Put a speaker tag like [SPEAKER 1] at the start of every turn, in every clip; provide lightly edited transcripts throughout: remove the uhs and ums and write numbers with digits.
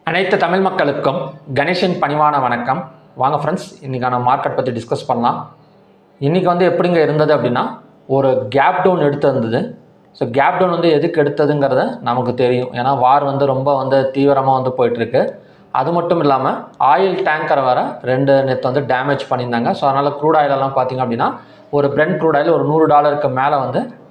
[SPEAKER 1] அனைத்து தமிழ் மக்களுக்கும் கணேஷின் பணிவான வணக்கம். வாங்க ஃப்ரெண்ட்ஸ், இன்றைக்கான மார்க்கெட் பற்றி டிஸ்கஸ் பண்ணலாம். இன்றைக்கி எப்படிங்க இருந்தது அப்படின்னா, ஒரு கேப் டவுன் எடுத்திருந்தது. ஸோ கேப் டவுன் எதுக்கு எடுத்ததுங்கிறத நமக்கு தெரியும். ஏன்னா வார் ரொம்ப தீவிரமாக போயிட்டுருக்கு. அது மட்டும் இல்லாமல் ஆயில் டேங்கரை வர நேற்று டேமேஜ் பண்ணியிருந்தாங்க. ஸோ அதனால் க்ரூட் ஆயிலெல்லாம் பார்த்திங்க அப்படின்னா ஒரு பிரெண்ட் க்ரூட் ஆயில் ஒரு $100 மேலே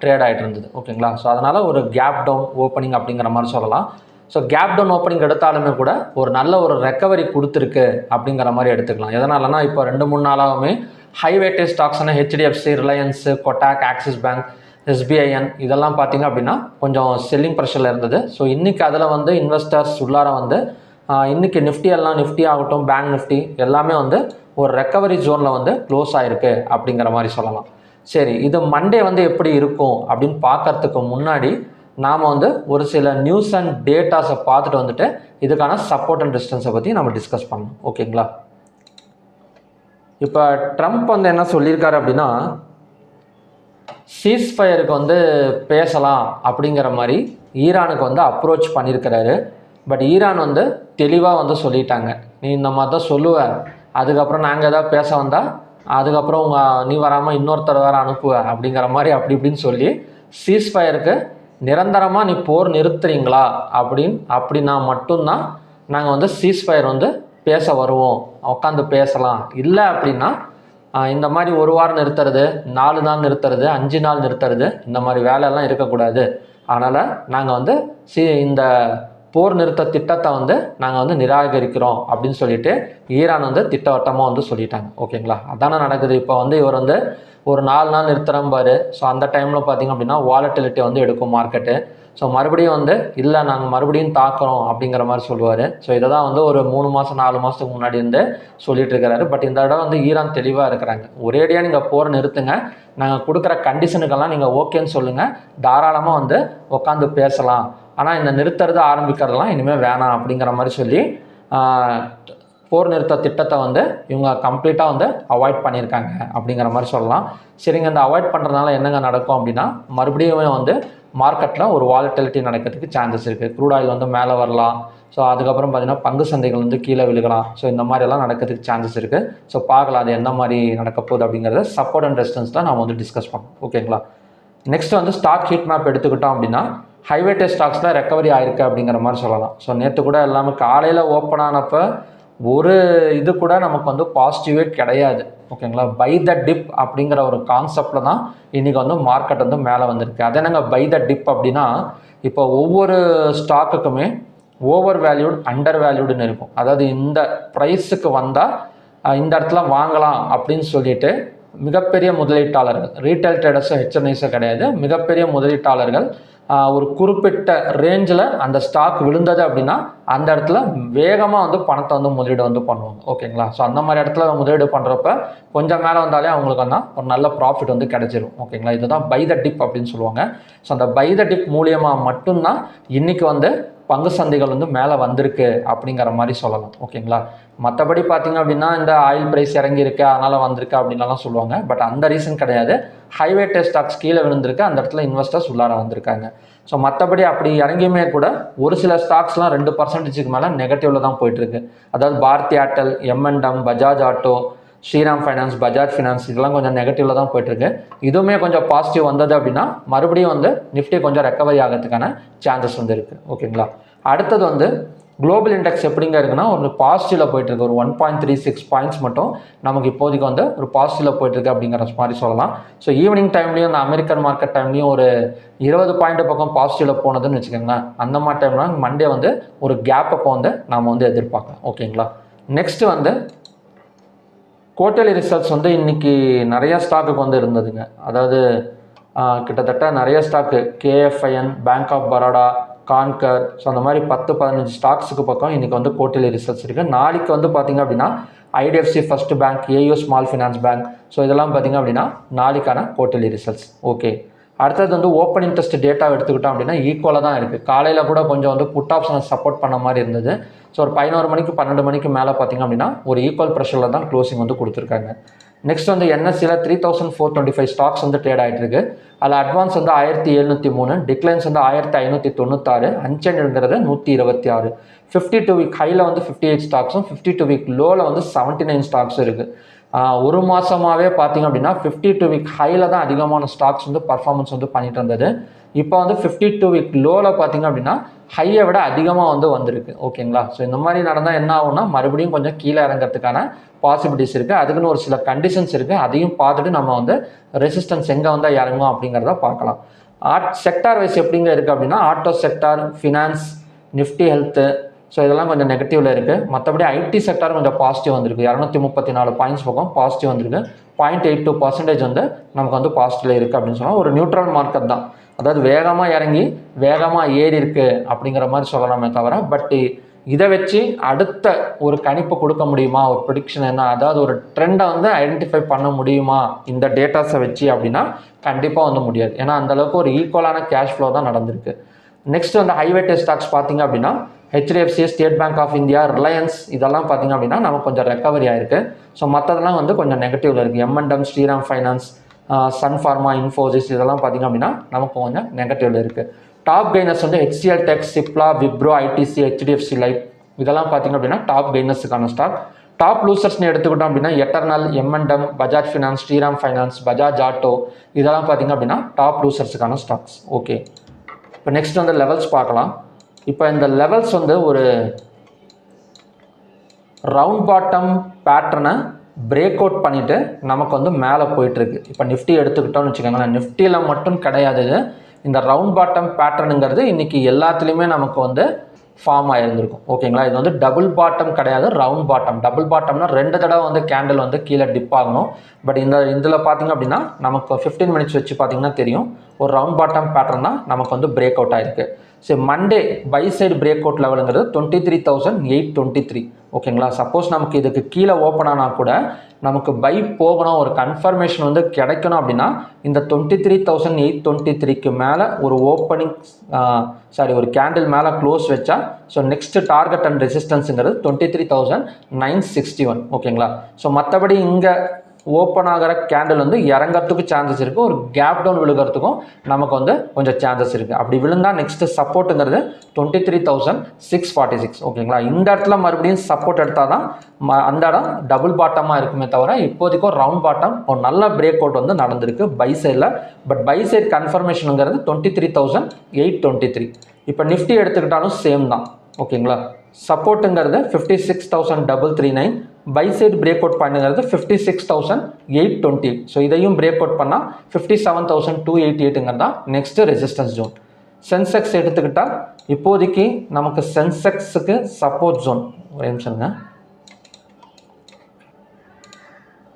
[SPEAKER 1] ட்ரேட் ஆகிட்டு இருந்தது. ஓகேங்களா? ஸோ அதனால் ஒரு கேப் டவுன் ஓப்பனிங் அப்படிங்கிற மாதிரி சொல்லலாம். ஸோ கேப் டவுன் ஓப்பனிங் எடுத்தாலுமே கூட ஒரு நல்ல ஒரு ரெக்கவரி கொடுத்துருக்கு அப்படிங்கிற மாதிரி எடுத்துக்கலாம். எதனாலனா இப்போ 2-3 நாளாகவுமே ஹை வெயிட்டேஜ் ஸ்டாக்ஸ்னா HDFC, Reliance, Kotak, Axis bank, எஸ்பிஐஎன் இதெல்லாம் பார்த்திங்க அப்படின்னா கொஞ்சம் செல்லிங் ப்ரெஷரில் இருந்தது. ஸோ இன்றைக்கி அதில் இன்வெஸ்டர்ஸ் உள்ளார இன்றைக்கி நிஃப்டி ஆகட்டும், பேங்க் நிஃப்டி எல்லாமே ஒரு ரெக்கவரி ஜோனில் க்ளோஸ் ஆகிருக்கு அப்படிங்கிற மாதிரி சொல்லலாம். சரி, இது மண்டே எப்படி இருக்கும் அப்படின்னு பார்க்கறதுக்கு முன்னாடி நாம் ஒரு சில நியூஸ் அண்ட் டேட்டாஸை பார்த்துட்டு இதுக்கான சப்போர்ட் அண்ட் ரெசிஸ்டன்ஸை பற்றி நம்ம டிஸ்கஸ் பண்ணணும். ஓகேங்களா? இப்போ ட்ரம்ப் என்ன சொல்லியிருக்காரு அப்படின்னா, சீஸ்ஃபயருக்கு பேசலாம் அப்படிங்கிற மாதிரி ஈரானுக்கு அப்ரோச் பண்ணியிருக்கிறாரு. பட் ஈரான் தெளிவாக சொல்லிட்டாங்க, நீ இந்த மாதிரி தான் சொல்லுவ, அதுக்கப்புறம் நாங்கள் எதாவது பேச வந்தால் அதுக்கப்புறம் நீ வராமல் இன்னொருத்தர் வேறு அனுப்புவ அப்படிங்கிற மாதிரி அப்படி இப்படின்னு சொல்லி சீஸ்ஃபயருக்கு நிரந்தரமாக நீ போர் நிறுத்துறீங்களா அப்படின்னா மட்டும்தான் நாங்கள் சீஸ்ஃபயர் பேச வருவோம், உட்காந்து பேசலாம். இல்லை அப்படின்னா இந்த மாதிரி ஒரு வாரம் நிறுத்துறது, 4 நாள் நிறுத்துறது, 5 நாள் நிறுத்துறது, இந்த மாதிரி வேலையெல்லாம் இருக்கக்கூடாது. அதனால் நாங்கள் இந்த போர் நிறுத்த திட்டத்தை நாங்கள் நிராகரிக்கிறோம் அப்படின்னு சொல்லிட்டு ஈரான் திட்டவட்டமாக சொல்லிட்டாங்க. ஓகேங்களா? அதானே நடக்குது. இப்போ இவர் ஒரு 4 நாள் நிறுத்துகிறம்பாரு. ஸோ அந்த டைமில் பார்த்திங்க அப்படின்னா வாலட்டிலிட்டி எடுக்கும் மார்க்கெட்டு. ஸோ மறுபடியும் இல்லை நாங்கள் மறுபடியும் தாக்குறோம் அப்படிங்கிற மாதிரி சொல்லுவார். ஸோ இதை தான் ஒரு 3 மாதம் 4 மாதத்துக்கு முன்னாடி சொல்லிட்டு இருக்கிறாரு. பட் இந்த இடம் ஈரான் தெளிவாக இருக்கிறாங்க. ஒரேடியாக நீங்கள் போர் நிறுத்துங்க, நாங்கள் கொடுக்குற கண்டிஷனுக்கெல்லாம் நீங்கள் ஓகேன்னு சொல்லுங்கள், தாராளமாக உட்காந்து பேசலாம், ஆனால் இந்த நிறுத்துறது ஆரம்பிக்கிறதுலாம் இனிமேல் வேணாம் அப்படிங்கிற மாதிரி சொல்லி போர் நிறுத்த திட்டத்தை இவங்க கம்ப்ளீட்டாக அவாய்ட் பண்ணியிருக்காங்க அப்படிங்கிற மாதிரி சொல்லலாம். சரிங்க, இந்த அவாய்ட் பண்ணுறதுனால என்னங்க நடக்கும் அப்படின்னா, மறுபடியும் மார்க்கெட்டில் ஒரு வாலட்டிலிட்டி நடக்கிறதுக்கு சான்சஸ் இருக்குது. க்ரூட் ஆயில் மேலே வரலாம். ஸோ அதுக்கப்புறம் பார்த்திங்கன்னா பங்கு சந்தைகள் கீழே விழுகலாம். ஸோ இந்த மாதிரியெல்லாம் நடக்கிறதுக்கு சான்சஸ் இருக்குது. ஸோ பார்க்கலாம் அது என்ன மாதிரி நடக்க போகுது அப்படிங்கிறத சப்போர்ட் அண்ட் ரெசிஸ்டன்ஸ் தான் நாம் டிஸ்கஸ் பண்ணோம். ஓகேங்களா? நெக்ஸ்ட் ஸ்டாக் ஹீட் மேப் எடுத்துக்கிட்டோம் அப்படின்னா ஹைவேட்டேஜ் ஸ்டாக்ஸில் ரெக்கவரி ஆயிருக்கு அப்படிங்கிற மாதிரி சொல்லலாம். ஸோ நேற்று கூட எல்லாமே காலையில் ஓப்பன் ஆனப்போ ஒரு இது கூட நமக்கு பாசிட்டிவே கிடையாது. ஓகேங்களா? பை த டிப் அப்படிங்கிற ஒரு கான்செப்டில் தான் இன்றைக்கி மார்க்கெட் மேலே வந்திருக்கு. அது என்னங்க பை த டிப் அப்படின்னா, இப்போ ஒவ்வொரு ஸ்டாக்குக்குமே ஓவர் வேல்யூட், அண்டர் வேல்யூடுன்னு இருக்கும். அதாவது இந்த ப்ரைஸுக்கு வந்தால் இந்த இடத்துல வாங்கலாம் அப்படின்னு சொல்லிட்டு மிகப்பெரிய முதலீட்டாளர்கள், ரீட்டைல் ட்ரேடர்ஸும் ஹெச்என்ஐஸும் கிடையாது, மிகப்பெரிய முதலீட்டாளர்கள் ஒரு குறிப்பிட்ட ரேஞ்சில் அந்த ஸ்டாக் விழுந்தது அப்படின்னா அந்த இடத்துல வேகமாக பணத்தை முதலீடு பண்ணுவாங்க. ஓகேங்களா? ஸோ அந்த மாதிரி இடத்துல முதலீடு பண்ணுறப்ப கொஞ்சம் மேலே வந்தாலே அவங்களுக்கு ஒரு நல்ல ப்ராஃபிட் கிடைச்சிரும். ஓகேங்களா? இதுதான் பை த டிப் அப்படின்னு சொல்லுவாங்க. ஸோ அந்த பை த டிப் மூலியமாக மட்டும்தான் இன்றைக்கி பங்கு சந்தைகள் மேலே வந்திருக்கு அப்படிங்கிற மாதிரி சொல்லலாம். ஓகேங்களா? மற்றபடி பார்த்திங்க அப்படின்னா இந்த ஆயில் ப்ரைஸ் இறங்கியிருக்கு அதனால் வந்திருக்கு அப்படின்லாம் சொல்லுவாங்க. பட் அந்த ரீசன் கிடையாது. ஹைவேட்டேஜ் ஸ்டாக்ஸ் கீழே விழுந்திருக்கு, அந்த இடத்துல இன்வெஸ்டர்ஸ் உள்ளார வந்திருக்காங்க. ஸோ மற்றபடி அப்படி இறங்கியுமே கூட ஒரு சில ஸ்டாக்ஸ்லாம் 2% மேலே நெகட்டிவில் தான் போயிட்டுருக்கு. அதாவது பாரதி ஏர்டெல், எம்என்டம், Bajaj auto, Shriram finance, Bajaj finance இதெல்லாம் கொஞ்சம் நெகட்டிவில் தான் போயிட்டுருக்கு. இதுவுமே கொஞ்சம் பாசிட்டிவ் வந்தது அப்படின்னா மறுபடியும் நிஃப்டி கொஞ்சம் ரெக்கவரி ஆகிறதுக்கான சான்சஸ் இருக்குது. ஓகேங்களா? அடுத்தது குளோபல் இண்டெக்ஸ் எப்படிங்க இருக்குன்னா ஒரு பாசிட்டிவில் போயிட்டுருக்கு. ஒரு 1.36 பாயிண்ட்ஸ் மட்டும் நமக்கு இப்போதைக்கு ஒரு பாசிட்டிவில் போயிட்டுருக்கு அப்படிங்கிற மாதிரி சொல்லலாம். ஸோ ஈவினிங் டைம்லேயும் இந்த அமெரிக்கன் மார்க்கெட் டைம்லேயும் ஒரு 20 பாயிண்ட் பக்கம் பாசிட்டிவில் போனதுன்னு வச்சுக்கோங்களேன். அந்த மாதிரி டைம்லாம் மண்டே ஒரு கேப் அப்போ நாம் எதிர்பார்க்கலாம். ஓகேங்களா? நெக்ஸ்ட்டு குவார்ட்டர்லி ரிசல்ட்ஸ் இன்றைக்கி நிறைய ஸ்டாக்குக்கு இருந்ததுங்க. அதாவது கிட்டத்தட்ட நிறைய ஸ்டாக்கு கேஎஃப்ஐஎன், bank of Baroda, Concor, so அந்த மாதிரி 10-15 ஸ்டாக்ஸுக்கு பக்கம் இன்றைக்கி குவார்ட்டர்லி ரிசல்ட்ஸ் இருக்குது. நாளைக்கு பார்த்திங்க அப்படின்னா IDFC first bank, AU small finance bank, so இதெல்லாம் பார்த்திங்க அப்படின்னா நாளைக்கான குவார்ட்டர்லி ரிசல்ட்ஸ். ஓகே, அடுத்தது ஓப்பன் இன்ட்ரெஸ்ட் டேட்டா எடுத்துக்கிட்டோம் அப்படின்னா ஈக்குவலாக தான் இருக்குது. காலையில் கூட கொஞ்சம் புட் ஆப்ஷனை சப்போர்ட் பண்ண மாதிரி இருந்தது. ஸோ ஒரு 11 மணிக்கு 12 மணிக்கு மேலே பார்த்திங்க அப்படின்னா ஒரு ஈக்குவல் ப்ரெஷரில் தான் க்ளோசிங் கொடுத்துருக்காங்க. நெக்ஸ்ட் வந்து என்எஸ்சியில் 3425 ஸ்டாக்ஸ் வந்து ட்ரேட் ஆகிட்டு இருக்கு. அதில் அட்வான்ஸ் வந்து 1703, டிக்ளைன்ஸ் வந்து 1596, அன்சென்டுங்கிறது 126. 52 வீக் ஹையில் வந்து 58 ஸ்டாக்ஸும் 52 வீக் லோவில் வந்து 79 ஸ்டாக்ஸும் இருக்குது. ஒரு மாதமாகவே பார்த்தீங்க அப்படின்னா 52 வீக் ஹையில் தான் அதிகமான ஸ்டாக்ஸ் வந்து பர்ஃபார்மன்ஸ் வந்து பண்ணிட்டு இருந்தது. இப்போ வந்து 52 வீக் லோவில் பார்த்தீங்க அப்படின்னா ஹையை விட அதிகமாக வந்து வந்திருக்கு. ஓகேங்களா? ஸோ இந்த மாதிரி நடந்தால் என்ன ஆகும்னா மறுபடியும் கொஞ்சம் கீழே இறங்கிறதுக்கான பாசிபிலிட்டிஸ் இருக்குது. அதுக்குன்னு ஒரு சில கண்டிஷன்ஸ் இருக்குது. அதையும் பார்த்துட்டு நம்ம வந்து ரெசிஸ்டன்ஸ் எங்கே வந்தால் இறங்கும் அப்படிங்கிறத பார்க்கலாம். செக்டார் வைஸ் எப்படிங்க இருக்குது அப்படின்னா auto sector, finance, Nifty health, so இதெல்லாம் கொஞ்சம் நெகட்டிவில் இருக்குது. மற்றபடி ஐடி செக்டார் கொஞ்சம் பாசிட்டிவ் வந்திருக்கு. 234 பாயிண்ட்ஸ் பக்கம் பாசிட்டிவ் வந்திருக்கு. 0.82% வந்து நமக்கு வந்து பாசிட்டிவில் இருக்குது அப்படின்னு சொன்னால் ஒரு நியூட்ரல் மார்க்கெட் தான். அதாவது வேகமாக இறங்கி வேகமாக ஏறி இருக்குது அப்படிங்கிற மாதிரி சொல்லலாமே தவிர, பட் இதை வச்சு அடுத்த ஒரு கணிப்பு கொடுக்க முடியுமா, ஒரு ப்ரெடிக்ஷன் என்ன, அதாவது ஒரு ட்ரெண்டை வந்து ஐடென்டிஃபை பண்ண முடியுமா இந்த டேட்டாஸை வச்சு அப்படின்னா கண்டிப்பாக வந்து முடியாது. ஏன்னா அந்தளவுக்கு ஒரு ஈக்குவலான கேஷ் ஃப்ளோ தான் நடந்திருக்கு. நெக்ஸ்ட் வந்து ஹைவேட்டட் ஸ்டாக்ஸ் பார்த்தீங்க அப்படின்னா HDFC, State Bank of India, Reliance இதெல்லாம் பார்த்தீங்க அப்படின்னா நமக்கு கொஞ்சம் ரெக்கவரி ஆயிருக்கு. ஸோ மற்றதெல்லாம் வந்து கொஞ்சம் நெகட்டிவில் இருக்குது. M&M, ஸ்ரீராம் ஃபைனான்ஸ், சன் ஃபார்மா, இன்ஃபோசிஸ் இதெல்லாம் பார்த்திங்க அப்படின்னா நமக்கு கொஞ்சம் நெகட்டிவில் இருக்குது. டாப் கெய்னர்ஸ் வந்து HCL Tech, Cipla, Wipro, ITC, HDFC life இதெல்லாம் பார்த்திங்க அப்படின்னா டாப் கெய்னர்ஸுக்கான ஸ்டாக். டாப் லூசர்ஸ்னு எடுத்துக்கிட்டோம் அப்படின்னா Eternal, M&M, Bajaj finance, Shriram finance, Bajaj auto இதெல்லாம் பார்த்திங்க அப்படின்னா டாப் லூசர்ஸுக்கான ஸ்டாக்ஸ். ஓகே, இப்போ நெக்ஸ்ட் வந்து லெவல்ஸ் பார்க்கலாம். இப்போ இந்த லெவல்ஸ் வந்து ஒரு ரவுண்ட் பாட்டம் பேட்டர்னை பிரேக் அவுட் பண்ணிவிட்டு நமக்கு வந்து மேலே போயிட்டுருக்கு. இப்போ நிஃப்டி எடுத்துக்கிட்டோம்னு வச்சுக்கோங்களேன், நிஃப்டியில் மட்டும் கிடையாது, இந்த ரவுண்ட் பாட்டம் பேட்டர்னுங்கிறது இன்றைக்கி எல்லாத்துலேயுமே நமக்கு வந்து ஃபார்ம் ஆகிருந்திருக்கும். ஓகேங்களா? இது வந்து டபுள் பாட்டம் கிடையாது, ரவுண்ட் பாட்டம். டபுள் பாட்டம்னா 2 தடவை வந்து கேண்டில் வந்து கீழே டிப் ஆகணும். பட் இதில் பார்த்திங்க அப்படின்னா நமக்கு 15 மினிட்ஸ் வச்சு பார்த்திங்கன்னா தெரியும் ஒரு ரவுண்ட் பாட்டம் பேட்டர்ன் தான் நமக்கு வந்து பிரேக் அவுட் ஆகிருக்கு. சரி, Monday buy side break out லெவலுங்கிறது 23,823. ஓகேங்களா? சப்போஸ் நமக்கு இதுக்கு கீழே ஓப்பன் ஆனால் கூட நமக்கு பை போகணும், ஒரு கன்ஃபர்மேஷன் வந்து கிடைக்கணும் அப்படின்னா இந்த 23,823க்கு மேலே ஒரு ஓப்பனிங் ஒரு கேண்டில் மேலே க்ளோஸ் வச்சா ஸோ நெக்ஸ்ட் டார்கெட் அண்ட் ரெசிஸ்டன்ஸுங்கிறது 23,961. ஓகேங்களா? ஸோ மற்றபடி இங்கே ஓப்பன் ஆகிற கேண்டில் வந்து இறங்கிறதுக்கு சான்சஸ் இருக்குது, ஒரு கேப் டவுன் விழுகிறதுக்கும் நமக்கு வந்து கொஞ்சம் சான்சஸ் இருக்குது. அப்படி விழுந்தால் நெக்ஸ்ட்டு சப்போர்ட்டுங்கிறது 23,646. ஓகேங்களா? இந்த இடத்துல மறுபடியும் சப்போர்ட் எடுத்தால் தான் அந்த இடம் டபுள் பாட்டமாக இருக்குமே தவிர இப்போதைக்கும் ரவுண்ட் பாட்டம் ஒரு நல்ல பிரேக் அவுட் வந்து நடந்திருக்கு பை சைடில். பட் பை சைட் கன்ஃபர்மேஷனுங்கிறது 23,823. இப்போ நிஃப்டி எடுத்துக்கிட்டாலும் சேம் தான். ஓகேங்களா? சப்போர்ட்டுங்கிறது 56,339, பை சைடு பிரேக் அவுட் பண்ணுங்கிறது 56,820. ஸோ இதையும் பிரேக் அவுட் பண்ணால் 57,288ங்கிறது தான் நெக்ஸ்ட் ரெசிஸ்டன்ஸ் ஜோன். சென்செக்ஸ் எடுத்துக்கிட்டால் இப்போதைக்கு நமக்கு சென்செக்ஸுக்கு சப்போர்ட் ஜோன் ஒரு நிமிஷங்க,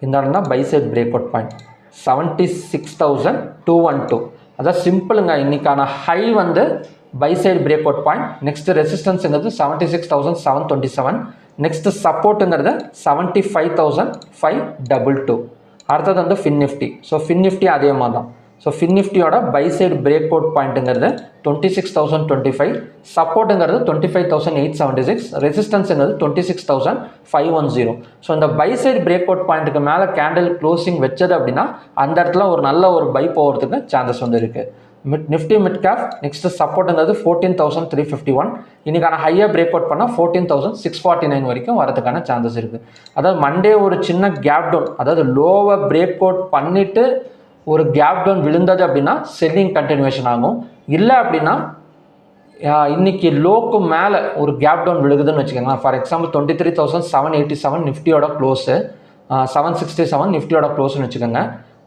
[SPEAKER 1] இந்த இடம் தான் buy side break out point 76,212. அதான் சிம்பிளுங்க, இன்னைக்கான ஹை வந்து buy side break out point. Next ரெசிஸ்டன்ஸுங்கிறது 76,727. நெக்ஸ்ட் சப்போர்ட்டுங்கிறது 75,522. அடுத்தது வந்து fin Nifty. So fin Nifty அதே மாதிரி தான். ஸோ ஃபின் நிஃப்டியோட பை சைடு பிரேக் அவுட் பாயிண்ட்டுங்கிறது 26,025, சப்போர்ட்டுங்கிறது 25,876, ரெசிஸ்டன்ஸுங்கிறது 26,510. ஸோ இந்த பை சைடு பிரேக் அவுட் பாயிண்ட்டுக்கு மேலே கேண்டில் க்ளோசிங் வச்சது அப்படின்னா அந்த இடத்துல ஒரு நல்ல ஒரு பை போகிறதுக்கு சான்சஸ் வந்து இருக்குது. நிஃப்டி மிட் கேப் நெக்ஸ்ட் சப்போர்ட்டுங்கிறது 14,351. இன்னைக்கான ஹையாக பிரேக் அவுட் பண்ணால் 14,649 வரைக்கும் வரதுக்கான சான்சஸ் இருக்குது. அதாவது மண்டே ஒரு சின்ன கேப் டவுன், அதாவது லோவை பிரேக் அவுட் பண்ணிவிட்டு ஒரு கேப் டவுன் விழுந்தது அப்படின்னா செல்லிங் கண்டினியூஷன் ஆகும். இல்லை அப்படின்னா இன்னைக்கு லோக்கு மேலே ஒரு கேப் டவுன் விழுகுதுன்னு வச்சுக்கோங்களேன். ஃபார் எக்ஸாம்பிள் 23,787 நிஃப்டியோட க்ளோஸு, 767 நிஃப்டியோட க்ளோஸ்ன்னு வச்சுக்கோங்க.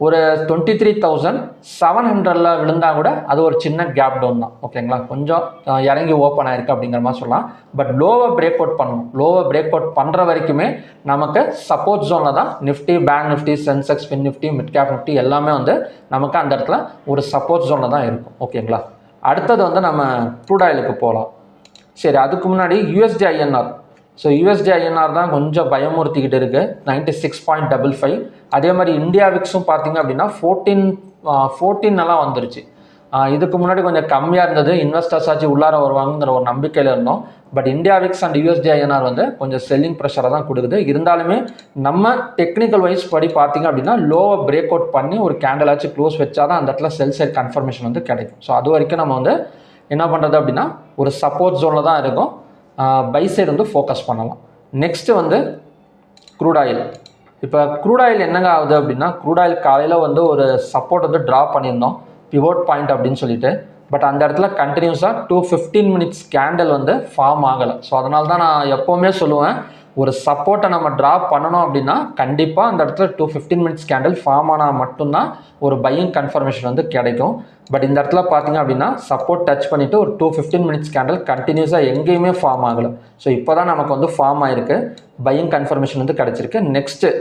[SPEAKER 1] ஒரு 23,700 விழுந்தால் கூட அது ஒரு சின்ன கேப் டவுன் தான். ஓகேங்களா? கொஞ்சம் இறங்கி ஓப்பன் ஆயிருக்கு அப்படிங்கிற மாதிரி சொல்லலாம். பட் லோவை பிரேக் அவுட் பண்ணணும். லோவை பிரேக் அவுட் பண்ணுற வரைக்குமே நமக்கு சப்போர்ட் ஜோனில் தான் Nifty, bank Nifty, Sensex, fin Nifty, mid gap Nifty எல்லாமே வந்து நமக்கு அந்த இடத்துல ஒரு சப்போர்ட் ஜோனில் தான் இருக்கும். ஓகேங்களா? அடுத்தது வந்து நம்ம க்ரூட் ஆயிலுக்கு போகலாம். சரி, அதுக்கு முன்னாடி USD INR. So USD INR தான் கொஞ்சம் பயமுறுத்திக்கிட்டு இருக்குது, 96.55. அதே மாதிரி இந்தியா விக்ஸும் பார்த்தீங்க அப்படின்னா 14 வந்துருச்சு. இதுக்கு முன்னாடி கொஞ்சம் கம்மியாக இருந்தது, இன்வெஸ்டர்ஸ் ஆச்சு உள்ளார வருவாங்கிற ஒரு நம்பிக்கையில் இருந்தோம். But India Vicks and USD INR வந்து கொஞ்சம் செல்லிங் ப்ரெஷரை தான் கொடுக்குது. இருந்தாலுமே நம்ம டெக்னிக்கல் வைஸ் படி பார்த்தீங்க அப்படின்னா லோவை பிரேக் அவுட் பண்ணி ஒரு கேண்டில் ஆச்சு க்ளோஸ் வச்சா தான் அந்த இடத்துல செல் சைட் கன்ஃபர்மேஷன் வந்து கிடைக்கும். ஸோ அது வரைக்கும் நம்ம வந்து என்ன பண்ணுறது அப்படின்னா ஒரு சப்போர்ட் ஜோனில் தான் இருக்கும், பை சைடு வந்து ஃபோக்கஸ் பண்ணலாம். நெக்ஸ்ட்டு வந்து க்ரூட் ஆயில். இப்போ க்ரூட் ஆயில் என்னங்க ஆகுது அப்படின்னா, க்ரூட் ஆயில் காலையில் வந்து ஒரு சப்போர்ட் வந்து ட்ரா பண்ணியிருந்தோம், பிவோட் பாயிண்ட் அப்படின்னு சொல்லிட்டு. பட் அந்த இடத்துல கண்டினியூஸாக 215 மினிட்ஸ் கேண்டில் வந்து ஃபார்ம் ஆகலை. ஸோ அதனால தான் நான் எப்போவுமே சொல்லுவேன், ஒரு சப்போர்ட்டை நம்ம ட்ரா பண்ணணும் அப்படின்னா கண்டிப்பாக அந்த இடத்துல 215 மினிட்ஸ் கேண்டில் ஃபார்ம் ஆனால் மட்டும்தான் ஒரு பையிங் கன்ஃபர்மேஷன் வந்து கிடைக்கும். பட் இந்த இடத்துல பார்த்தீங்க அப்படின்னா சப்போர்ட் டச் பண்ணிவிட்டு ஒரு 215 மினிட்ஸ் கேண்டில் கண்டினியூஸாக எங்கேயுமே ஃபார்ம் ஆகலை. ஸோ இப்போ தான் நமக்கு வந்து ஃபார்ம் ஆகிருக்கு, பையிங் கன்ஃபர்மேஷன் வந்து கிடச்சிருக்கு. நெக்ஸ்ட்டு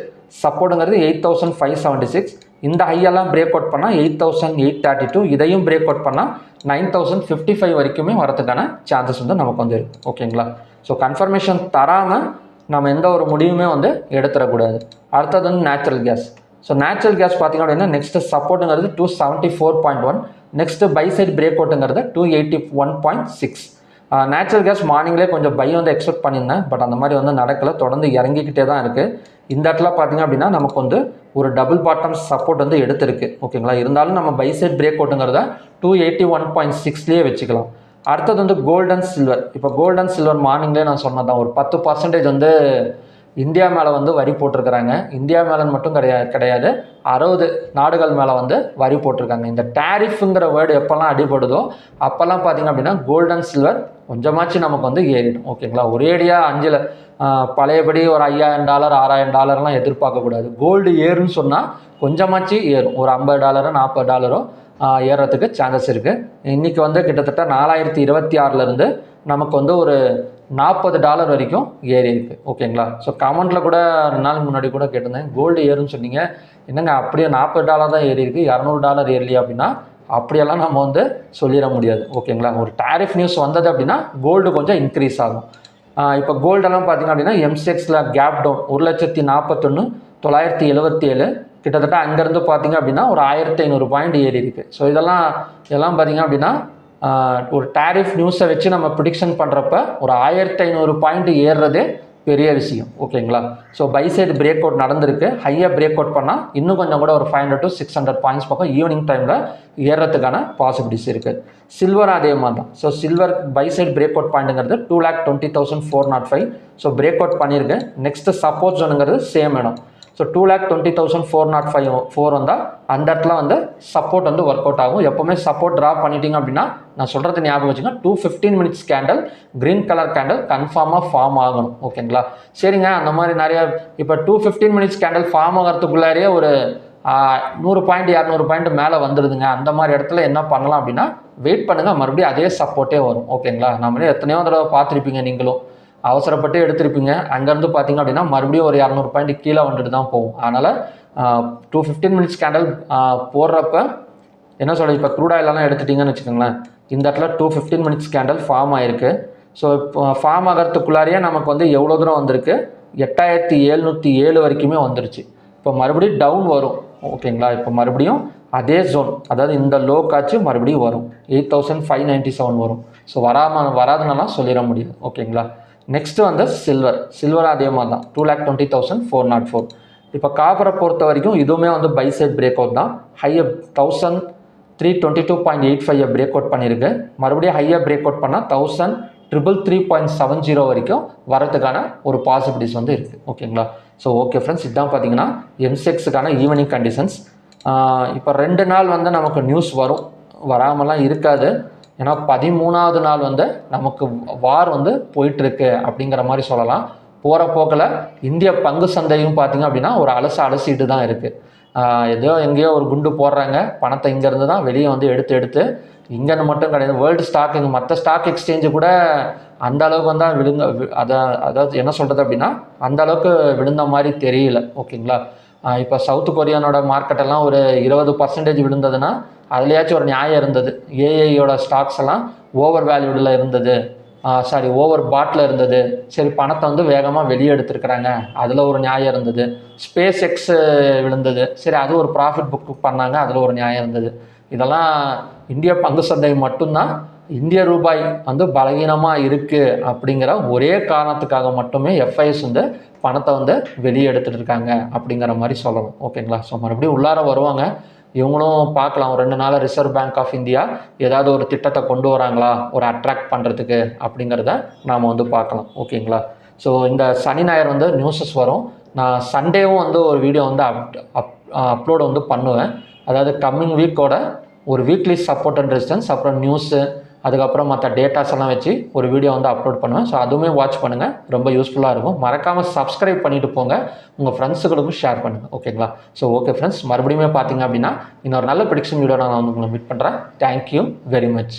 [SPEAKER 1] சப்போர்ட்டுங்கிறது 8576. இந்த ஹையெல்லாம் பிரேக் அவுட் பண்ணால் 8832, இதையும் பிரேக் அவுட் பண்ணால் 9055 வரைக்குமே வரதுக்கான சான்சஸ் வந்து நமக்கு வந்து இருக்குது. ஓகேங்களா? ஸோ கன்ஃபர்மேஷன் தராமல் நம்ம எந்த ஒரு முடிவுமே வந்து எடுத்துடக்கூடாது. அடுத்தது வந்து natural gas. So natural gas பார்த்திங்க அப்படின்னா நெக்ஸ்ட்டு சப்போர்ட்டுங்கிறது 274.1, நெக்ஸ்ட்டு பை சைட் பிரேக் அவுட்டுங்கிறது 281.6. நேச்சுரல் கேஸ் மார்னிங்லேயே கொஞ்சம் பை வந்து எக்ஸ்பெக்ட் பண்ணியிருந்தேன், பட் அந்த மாதிரி வந்து நடக்கலை, தொடர்ந்து இறங்கிக்கிட்டே தான் இருக்குது. இந்த இடத்துல பார்த்திங்க அப்படின்னா நமக்கு வந்து ஒரு டபுள் பாட்டம் சப்போர்ட் வந்து எடுத்திருக்கு. ஓகேங்களா? இருந்தாலும் நம்ம பை சைட் பிரேக் அவுட்டுங்கிறத 281.6லேயே வச்சுக்கலாம். அடுத்தது வந்து கோல்டு அண்ட் சில்வர். இப்போ கோல்டு அண்ட் சில்வர் மார்னிங்லேயே நான் சொன்னதான் ஒரு 10% வந்து இந்தியா மேலே வந்து வரி போட்டிருக்கிறாங்க. இந்தியா மேலேன்னு மட்டும் கிடையாது 60 நாடுகள் மேலே வந்து வரி போட்டிருக்காங்க. இந்த டேரிஃப்ங்கிற வேர்டு எப்போல்லாம் அடிபடுதோ அப்போல்லாம் பார்த்திங்க அப்படின்னா கோல்டு அண்ட் சில்வர் கொஞ்சமாச்சு நமக்கு வந்து ஏறிடும். ஓகேங்களா? ஒரேடியாக 5 பழையபடி ஒரு $5000 $6000 எதிர்பார்க்கக்கூடாது. கோல்டு ஏறுன்னு சொன்னால் கொஞ்சமாச்சு ஏறும், ஒரு $50 $40 ஏறுறதுக்கு சான்சஸ் இருக்குது. இன்றைக்கி வந்து கிட்டத்தட்ட 4026 நமக்கு வந்து ஒரு $40 வரைக்கும் ஏறி இருக்குது. ஓகேங்களா? ஸோ கமெண்ட்டில் கூட 2 நாள் முன்னாடி கூட கேட்டிருந்தேன், கோல்டு ஏறுன்னு சொன்னீங்க, என்னங்க அப்படியே $40 தான் ஏறி இருக்குது, $200 ஏறலையா அப்படின்னா அப்படியெல்லாம் நம்ம வந்து சொல்லிட முடியாது. ஓகேங்களா? ஒரு டேரிஃப் நியூஸ் வந்தது அப்படின்னா கோல்டு கொஞ்சம் இன்க்ரீஸ் ஆகும். இப்போ கோல்டெல்லாம் பார்த்திங்க அப்படின்னா எம்செக்ஸில் கேப் டவுன் 1,41,977, கிட்டத்தட்ட அங்கேருந்து பார்த்திங்க அப்படின்னா ஒரு 1500 பாயிண்ட் ஏறி இருக்குது. ஸோ இதெல்லாம் பார்த்திங்க அப்படின்னா ஒரு டேரிஃப் நியூஸை வச்சு நம்ம ப்ரிடிக்ஷன் பண்ணுறப்ப ஒரு 1500 பாயிண்ட் ஏறுறதே பெரிய விஷயம். ஓகேங்களா? So buy side break out நடந்திருக்கு, ஹையாக பிரேக் அவுட் பண்ணால் இன்னும் கொஞ்சம் கூட ஒரு 500 to 600 பாயிண்ட்ஸ் பக்கம் ஈவினிங் டைமில் ஏறுறதுக்கான பாசிபிலிட்டிஸ் இருக்குது. சில்வர் அதே மாதிரி தான். So silver buy side break out பாயிண்ட்டுங்கிறது 2,20,405. ஸோ பிரேக் அவுட் பண்ணியிருக்கு. நெக்ஸ்ட்டு சப்போர்ட் ஜோனுங்கிறது சேம் இடம். ஸோ 2,20,405 வந்தால் அந்த இடத்துல வந்து சப்போர்ட் வந்து ஒர்க் அவுட் ஆகும். எப்போவுமே சப்போர்ட் ட்ரா பண்ணிட்டீங்க அப்படின்னா நான் சொல்கிறது ஞாபகம் வச்சுங்க, 215 minutes candle green colour candle கன்ஃபார்மாக ஃபார்ம் ஆகணும். ஓகேங்களா? சரிங்க, அந்த மாதிரி நிறைய இப்போ 215 மினிட்ஸ் கேண்டல் ஃபார்ம் ஆகிறதுக்குள்ளாரே ஒரு 100 பாயிண்ட் 200 பாயிண்ட் மேலே வந்துடுதுங்க. அந்த மாதிரி இடத்துல என்ன பண்ணலாம் அப்படின்னா வெயிட் பண்ணுங்கள், மறுபடியும் அதே சப்போர்ட்டே வரும். ஓகேங்களா? நம்மளே எத்தனையோ தடவை பார்த்துருப்பீங்க, நீங்களும் அவசரப்பட்டு எடுத்திருப்பீங்க. அங்கேருந்து பார்த்திங்க அப்படின்னா மறுபடியும் ஒரு 200 பாயிண்ட் கீழே வந்துட்டு தான் போகும். அதனால் 215 மினிட்ஸ் கேண்டல் போடுறப்ப என்ன சொல்ல, இப்போ க்ரூட் ஆயிலெல்லாம் எடுத்துட்டிங்கன்னு வச்சுக்கோங்களேன், இந்த இடத்துல 215 மினிட்ஸ் கேண்டல் ஃபார்ம் ஆகிருக்கு. ஸோ இப்போ ஃபார்ம் ஆகிறதுக்குள்ளாரியே நமக்கு வந்து எவ்வளோ தூரம் வந்திருக்கு, 8707 வரைக்குமே வந்துருச்சு. இப்போ மறுபடியும் டவுன் வரும். ஓகேங்களா? இப்போ மறுபடியும் அதே ஜோன், அதாவது இந்த லோ காட்சி மறுபடியும் வரும், 8597 வரும். ஸோ வராதுன்னெல்லாம் சொல்லிட முடியாது. ஓகேங்களா? நெக்ஸ்ட்டு வந்து சில்வர் அதே மாதிரி தான் 2,20,404. இப்போ காப்பரை பொறுத்த வரைக்கும் இதுவுமே வந்து பை சைட் பிரேக் அவுட் தான். ஹையை 1322.85 பிரேக் அவுட் பண்ணியிருக்கு. மறுபடியும் ஹையை பிரேக் அவுட் பண்ணால் 1333.70 வரைக்கும் வரதுக்கான ஒரு பாசிபிலிட்டிஸ் வந்து இருக்குது. ஓகேங்களா? ஸோ ஓகே ஃப்ரெண்ட்ஸ், இதுதான் பார்த்தீங்கன்னா எம்செக்ஸுக்கான ஈவினிங் கண்டிஷன்ஸ். இப்போ 2 நாள் வந்து நமக்கு நியூஸ் வரும், வராமலாம் இருக்காது. ஏன்னா 13வது நாள் வந்து நமக்கு வார் வந்து போயிட்டுருக்கு அப்படிங்கிற மாதிரி சொல்லலாம். போகிற போக்கில் இந்திய பங்கு சந்தையும் பார்த்திங்க அப்படின்னா ஒரு அலசிட்டு தான் இருக்குது. ஏதோ எங்கேயோ ஒரு குண்டு போடுறாங்க, பணத்தை இங்கேருந்து தான் வெளியே வந்து எடுத்து இங்கேன்னு மட்டும் கிடையாது, வேர்ல்டு ஸ்டாக் மற்ற ஸ்டாக் எக்ஸ்சேஞ்சு கூட அந்த அளவுக்கு வந்தால் அதாவது என்ன சொல்கிறது அப்படின்னா அந்த அளவுக்கு விழுந்த மாதிரி தெரியல. ஓகேங்களா? இப்போ சவுத் கொரியானோட மார்க்கெட்டெல்லாம் ஒரு 20% விழுந்ததுன்னா அதுலேயாச்சும் ஒரு நியாயம் இருந்தது. ஏஐயோட ஸ்டாக்ஸ் எல்லாம் ஓவர் வேல்யூடில் இருந்தது, ஓவர் பாட்டில் இருந்தது. சரி, பணத்தை வந்து வேகமாக வெளியே எடுத்துருக்குறாங்க, அதில் ஒரு நியாயம் இருந்தது. ஸ்பேஸ் எக்ஸ் விழுந்தது, சரி அது ஒரு ப்ராஃபிட் புக் பண்ணாங்க, அதில் ஒரு நியாயம் இருந்தது. இதெல்லாம் இந்திய பங்கு சந்தை மட்டும்தான் இந்திய ரூபாய் வந்து பலகீனமாக இருக்குது அப்படிங்கிற ஒரே காரணத்துக்காக மட்டுமே எஃப்ஐஎஸ் வந்து பணத்தை வந்து வெளியே எடுத்துகிட்டு இருக்காங்க அப்படிங்கிற மாதிரி சொல்லலாம். ஓகேங்களா? ஸோ மறுபடியும் உள்ளார வருவாங்க. இவங்களும் பார்க்கலாம், ஒரு 2 நாள் ரிசர்வ் பேங்க் ஆஃப் இந்தியா ஏதாவது ஒரு திட்டத்தை கொண்டு வராங்களா ஒரு அட்ராக்ட் பண்ணுறதுக்கு அப்படிங்கிறத நாம் வந்து பார்க்கலாம். ஓகேங்களா? ஸோ இந்த சனி ஞாயிறு வந்து நியூஸஸ் வரும். நான் சண்டேவும் வந்து ஒரு வீடியோ வந்து அப்லோடு வந்து பண்ணுவேன். அதாவது கம்மிங் வீக்கோட ஒரு வீக்லி சப்போர்ட் அண்ட் ரெசிஸ்டன்ஸ், அப்புறம் நியூஸு, அதுக்கப்புறம் மற்ற டேட்டாஸ் எல்லாம் வச்சு ஒரு வீடியோ வந்து அப்லோட் பண்ணுவேன். ஸோ அதுவுமே வாட்ச் பண்ணுங்கள், ரொம்ப யூஸ்ஃபுல்லாக இருக்கும். மறக்காமல் சப்ஸ்கிரைப் பண்ணிவிட்டு போங்க, உங்கள் ஃப்ரெண்ட்ஸுகளுக்கும் ஷேர் பண்ணுங்கள். ஓகேங்களா? ஸோ ஓகே ஃப்ரெண்ட்ஸ், மறுபடியும் பார்த்தீங்க அப்படின்னா இன்னொரு நல்ல ப்ரெடிக்ஷன் வீடியோ நான் வந்து உங்களை மீட் பண்ணுறேன். Thank you very much.